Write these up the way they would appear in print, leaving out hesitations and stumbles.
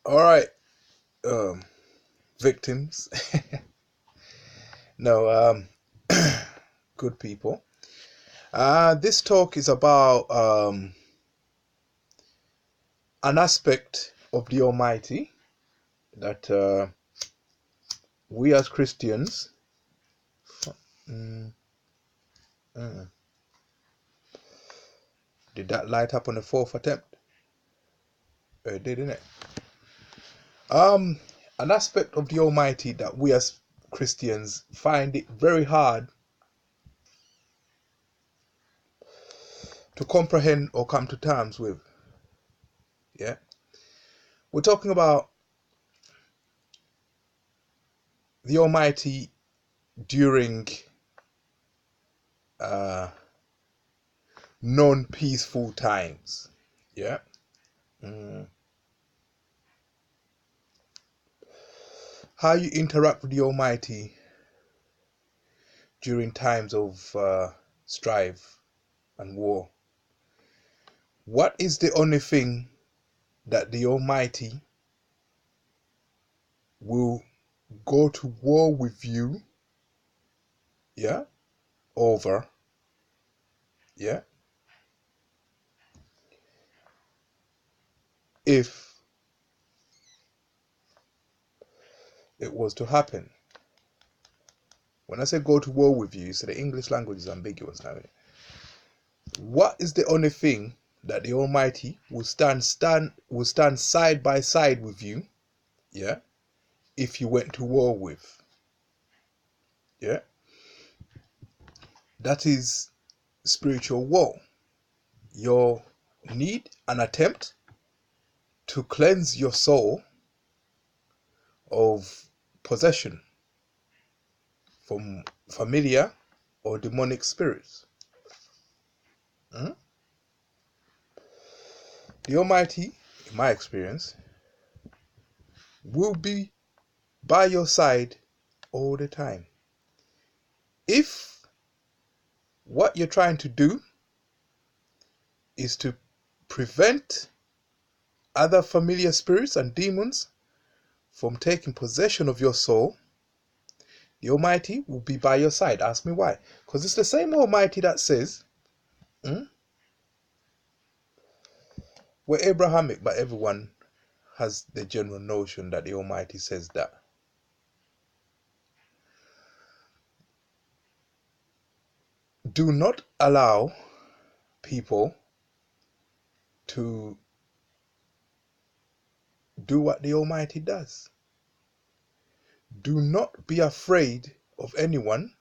All right, um, victims. No, good people. This talk is about an aspect of the Almighty that we as Christians. Mm, mm. Did that light up on the fourth attempt? It did, didn't it? Um, an aspect of the Almighty that we as Christians find it very hard to comprehend or come to terms with. Yeah, we're talking about the Almighty during uh, non-peaceful times. Yeah. Mm. How you interact with the Almighty during times of strife and war. What is the only thing that the Almighty will go to war with you, yeah, over, yeah, if it was to happen? When I say go to war with you, so the English language is ambiguous now. What is the only thing that the Almighty will stand side by side with you, yeah, if you went to war with? Yeah, that is spiritual war. Your need and attempt to cleanse your soul of possession from familiar or demonic spirits. Hmm? The Almighty, in my experience, will be by your side all the time. If what you're trying to do is to prevent other familiar spirits and demons from taking possession of your soul, the Almighty will be by your side. Ask me why. Because it's the same Almighty that says, we're Abrahamic, but everyone has the general notion that the Almighty says that. Do not allow people to do what the Almighty does. Do not be afraid of anyone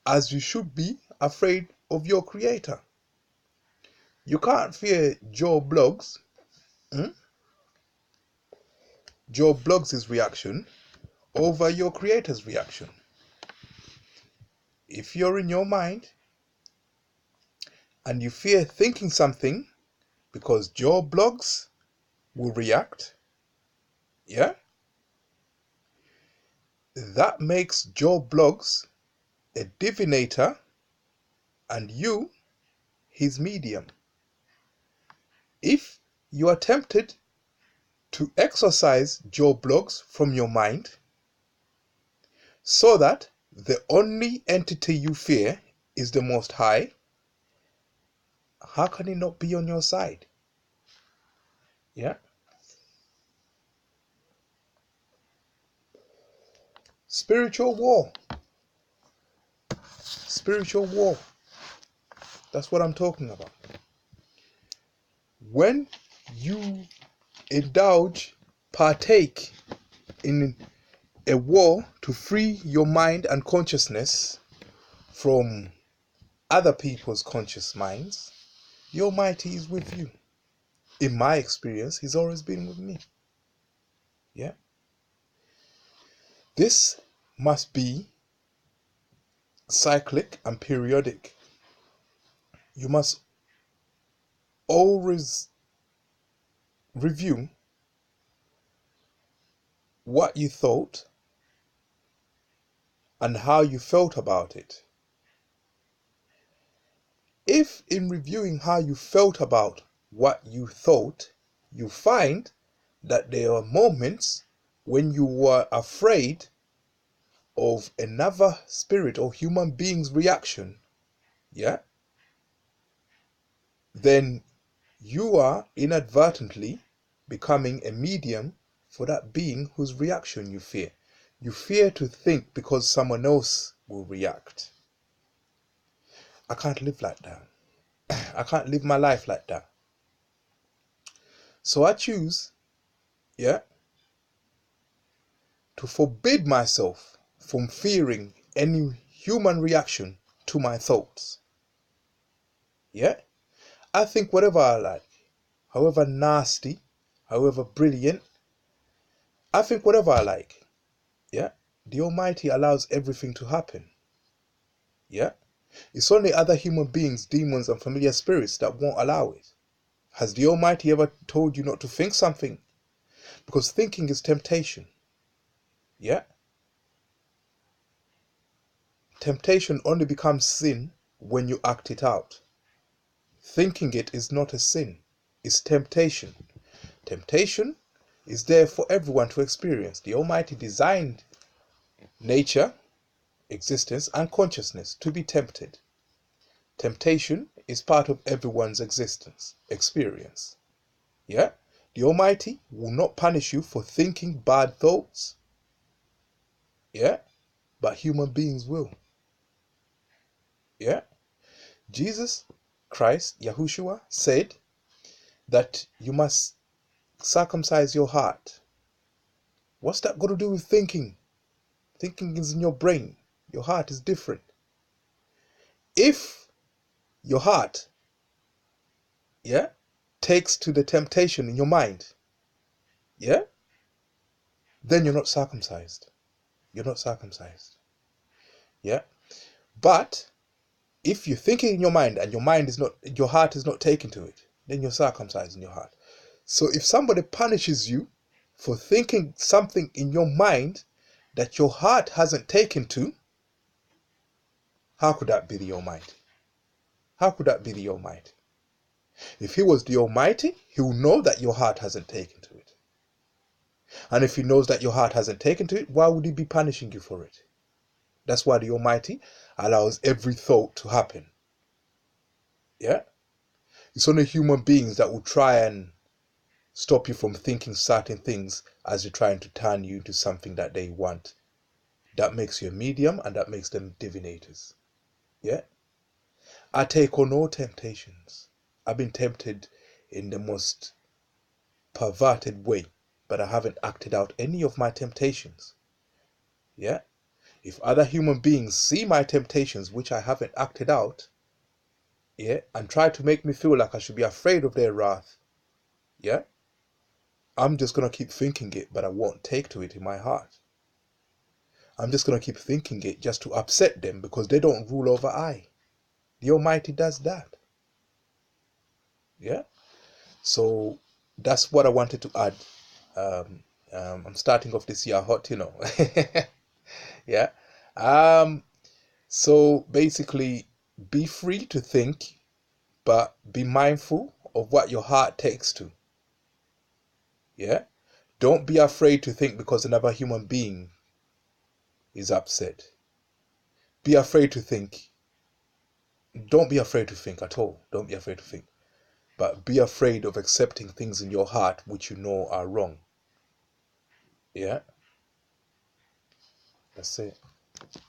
as you should be afraid of your Creator. You can't fear Joe Bloggs, Joe Bloggs' reaction over your Creator's reaction. If you're in your mind and you fear thinking something because Joe Bloggs will react, yeah, that makes Joe Bloggs a divinator and you his medium. If you are tempted to exorcise Joe Bloggs from your mind so that the only entity you fear is the Most High, how can he not be on your side? Yeah. Spiritual war. Spiritual war. That's what I'm talking about. When you partake in a war to free your mind and consciousness from other people's conscious minds, the Almighty is with you. In my experience, he's always been with me. Yeah. This must be cyclic and periodic. You must always review what you thought and how you felt about it. If in reviewing how you felt about what you thought, you find that there are moments when you were afraid of another spirit or human being's reaction, yeah, then you are inadvertently becoming a medium for that being whose reaction you fear. You fear to think because someone else will react. I can't live like that. I can't live my life like that. So I choose, yeah, to forbid myself from fearing any human reaction to my thoughts. Yeah? I think whatever I like, however nasty, however brilliant, I think whatever I like. Yeah? The Almighty allows everything to happen. Yeah? It's only other human beings, demons, and familiar spirits that won't allow it. Has the Almighty ever told you not to think something? Because thinking is temptation. Yeah? Temptation only becomes sin when you act it out. Thinking it is not a sin, it's temptation. Temptation is there for everyone to experience. The Almighty designed nature, existence, and consciousness to be tempted. Temptation is part of everyone's existence, experience. Yeah? The Almighty will not punish you for thinking bad thoughts. Yeah? But human beings will. Yeah? Jesus Christ, Yahushua, said that you must circumcise your heart. What's that got to do with thinking? Thinking is in your brain. Your heart is different. If your heart, yeah, takes to the temptation in your mind, yeah, then you're not circumcised. You're not circumcised. Yeah. But if you're thinking in your mind and your heart is not taken to it, then you're circumcised in your heart. So if somebody punishes you for thinking something in your mind that your heart hasn't taken to, how could that be the Almighty? How could that be the Almighty? If he was the Almighty, he will know that your heart hasn't taken to it. And if he knows that your heart hasn't taken to it, why would he be punishing you for it? That's why the Almighty allows every thought to happen. Yeah? It's only human beings that will try and stop you from thinking certain things as they're trying to turn you into something that they want. That makes you a medium and that makes them divinators. Yeah? I take on all temptations. I've been tempted in the most perverted way, but I haven't acted out any of my temptations. Yeah? If other human beings see my temptations, which I haven't acted out, yeah, and try to make me feel like I should be afraid of their wrath, yeah, I'm just going to keep thinking it, but I won't take to it in my heart. I'm just going to keep thinking it just to upset them because they don't rule over I. The Almighty does that. Yeah? So that's what I wanted to add. I'm starting off this year hot, you know. Yeah. So basically, be free to think, but be mindful of what your heart takes to. Yeah? Don't be afraid to think because another human being is upset. Be afraid to think. Don't be afraid to think at all. Don't be afraid to think. But be afraid of accepting things in your heart which you know are wrong. Yeah? That's it.